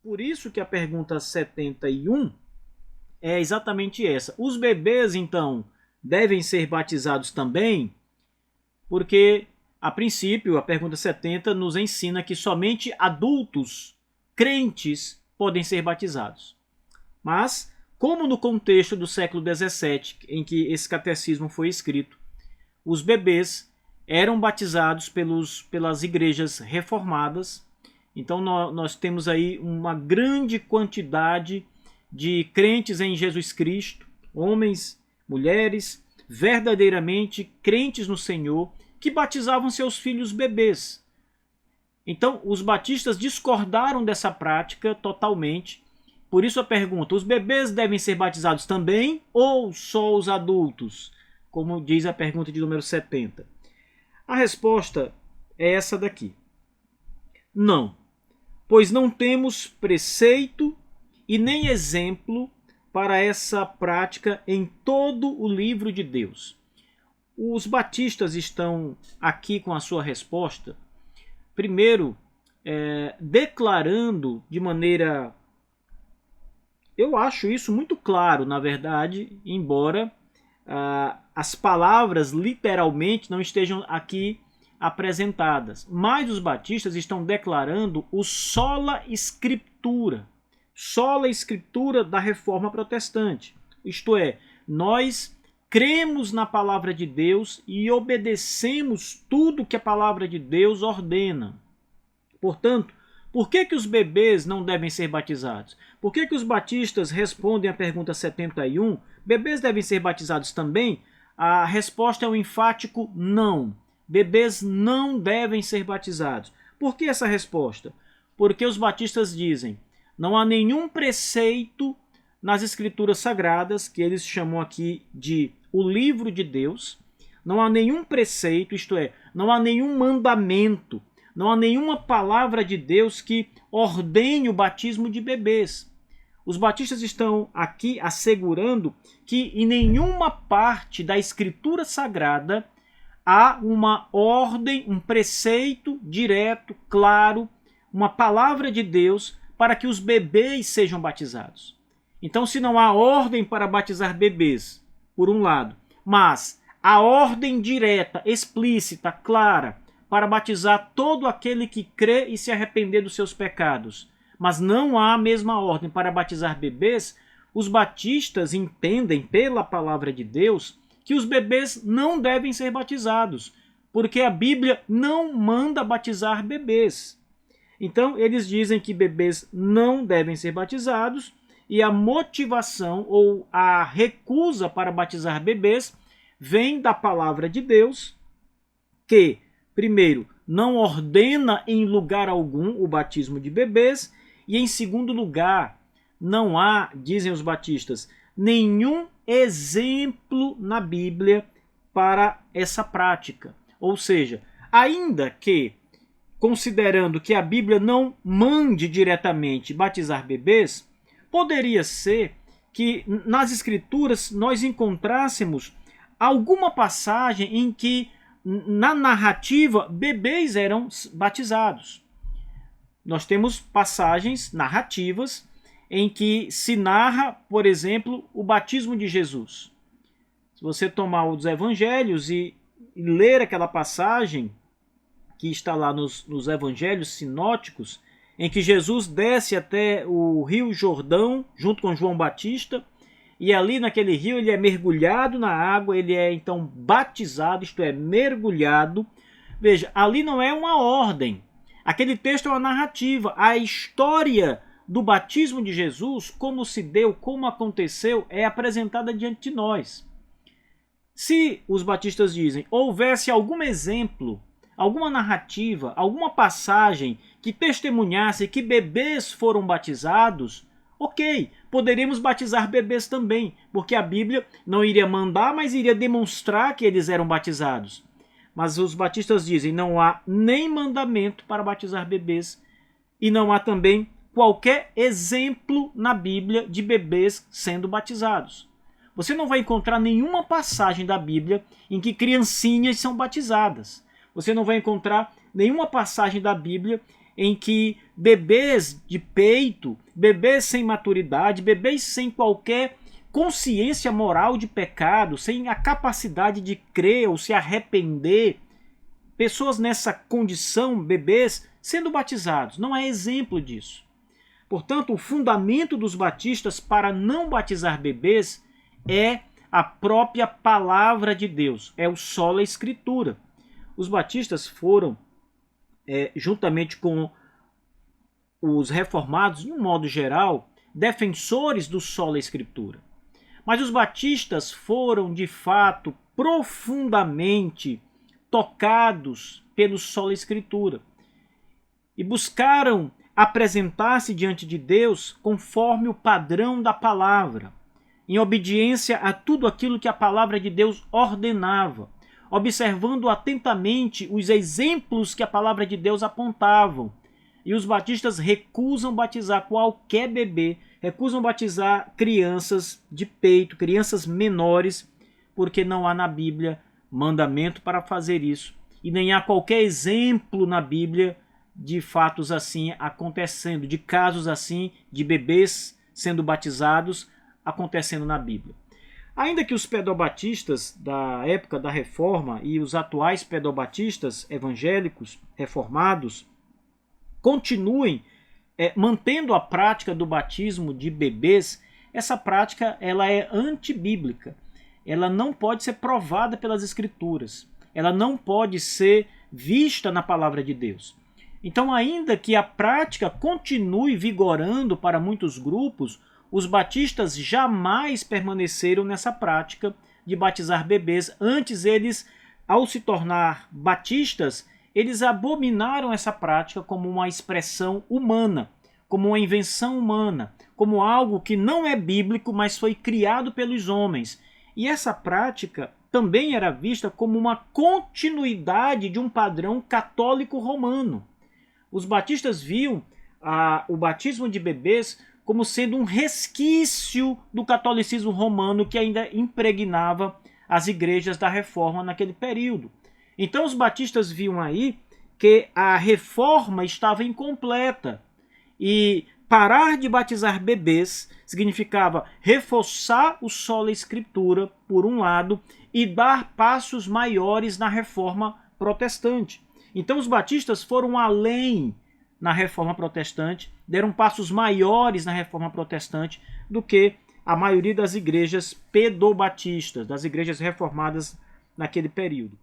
Por isso que a pergunta 71 é exatamente essa. Os bebês, então, devem ser batizados também? Porque, a princípio, a pergunta 70 nos ensina que somente adultos crentes podem ser batizados. Mas, como no contexto do século XVII, em que esse catecismo foi escrito, os bebês eram batizados pelas igrejas reformadas. Então nós temos aí uma grande quantidade de crentes em Jesus Cristo, homens, mulheres, verdadeiramente crentes no Senhor, que batizavam seus filhos bebês. Então os batistas discordaram dessa prática totalmente. Por isso a pergunta: os bebês devem ser batizados também ou só os adultos? Como diz a pergunta de número 70. A resposta é essa daqui. Não, pois não temos preceito e nem exemplo para essa prática em todo o livro de Deus. Os batistas estão aqui com a sua resposta, primeiro, declarando de maneira... Eu acho isso muito claro, na verdade, embora as palavras literalmente não estejam aqui apresentadas. Mas os batistas estão declarando o sola scriptura da reforma protestante. Isto é, nós cremos na palavra de Deus e obedecemos tudo que a palavra de Deus ordena. Portanto, por que os bebês não devem ser batizados? Por que os batistas respondem à pergunta 71? Bebês devem ser batizados também? A resposta é um enfático não. Bebês não devem ser batizados. Por que essa resposta? Porque os batistas dizem: não há nenhum preceito nas escrituras sagradas, que eles chamam aqui de o livro de Deus. Não há nenhum preceito, isto é, não há nenhum mandamento, não há nenhuma palavra de Deus que ordene o batismo de bebês. Os batistas estão aqui assegurando que em nenhuma parte da Escritura Sagrada há uma ordem, um preceito direto, claro, uma palavra de Deus para que os bebês sejam batizados. Então, se não há ordem para batizar bebês, por um lado, mas a ordem direta, explícita, clara, para batizar todo aquele que crê e se arrepender dos seus pecados, mas não há a mesma ordem para batizar bebês, os batistas entendem pela palavra de Deus que os bebês não devem ser batizados, porque a Bíblia não manda batizar bebês. Então eles dizem que bebês não devem ser batizados, e a motivação ou a recusa para batizar bebês vem da palavra de Deus, que, primeiro, não ordena em lugar algum o batismo de bebês, e em segundo lugar, não há, dizem os batistas, nenhum exemplo na Bíblia para essa prática. Ou seja, ainda que, considerando que a Bíblia não mande diretamente batizar bebês, poderia ser que nas Escrituras nós encontrássemos alguma passagem em que, na narrativa, bebês eram batizados. Nós temos passagens narrativas em que se narra, por exemplo, o batismo de Jesus. Se você tomar os evangelhos e ler aquela passagem que está lá nos evangelhos sinóticos, em que Jesus desce até o Rio Jordão, junto com João Batista, e ali naquele rio ele é mergulhado na água, ele é então batizado, isto é, mergulhado. Veja, ali não é uma ordem. Aquele texto é uma narrativa. A história do batismo de Jesus, como se deu, como aconteceu, é apresentada diante de nós. Se os batistas dizem, houvesse algum exemplo, alguma narrativa, alguma passagem que testemunhasse que bebês foram batizados, ok, poderíamos batizar bebês também, porque a Bíblia não iria mandar, mas iria demonstrar que eles eram batizados. Mas os batistas dizem, não há nem mandamento para batizar bebês e não há também qualquer exemplo na Bíblia de bebês sendo batizados. Você não vai encontrar nenhuma passagem da Bíblia em que criancinhas são batizadas. Você não vai encontrar nenhuma passagem da Bíblia em que bebês de peito, bebês sem maturidade, bebês sem qualquer consciência moral de pecado, sem a capacidade de crer ou se arrepender, pessoas nessa condição, bebês, sendo batizados. Não é exemplo disso. Portanto, o fundamento dos batistas para não batizar bebês é a própria palavra de Deus, é o sola escritura. Os batistas foram, juntamente com os reformados, de um modo geral, defensores do sola escritura. Mas os batistas foram, de fato, profundamente tocados pelo sola escritura e buscaram apresentar-se diante de Deus conforme o padrão da palavra, em obediência a tudo aquilo que a palavra de Deus ordenava, observando atentamente os exemplos que a palavra de Deus apontavam. E os batistas recusam batizar qualquer bebê, recusam batizar crianças de peito, crianças menores, porque não há na Bíblia mandamento para fazer isso. E nem há qualquer exemplo na Bíblia de fatos assim acontecendo, de casos assim, de bebês sendo batizados acontecendo na Bíblia. Ainda que os pedobatistas da época da Reforma e os atuais pedobatistas evangélicos reformados continuem mantendo a prática do batismo de bebês, essa prática ela é antibíblica. Ela não pode ser provada pelas Escrituras. Ela não pode ser vista na palavra de Deus. Então, ainda que a prática continue vigorando para muitos grupos, os batistas jamais permaneceram nessa prática de batizar bebês. Antes, eles, ao se tornar batistas, eles abominaram essa prática como uma expressão humana, como uma invenção humana, como algo que não é bíblico, mas foi criado pelos homens. E essa prática também era vista como uma continuidade de um padrão católico romano. Os batistas viam o batismo de bebês como sendo um resquício do catolicismo romano que ainda impregnava as igrejas da Reforma naquele período. Então os batistas viam aí que a Reforma estava incompleta e parar de batizar bebês significava reforçar o sola escritura, por um lado, e dar passos maiores na Reforma protestante. Então os batistas foram além na Reforma protestante, deram passos maiores na Reforma protestante do que a maioria das igrejas pedobatistas, das igrejas reformadas naquele período.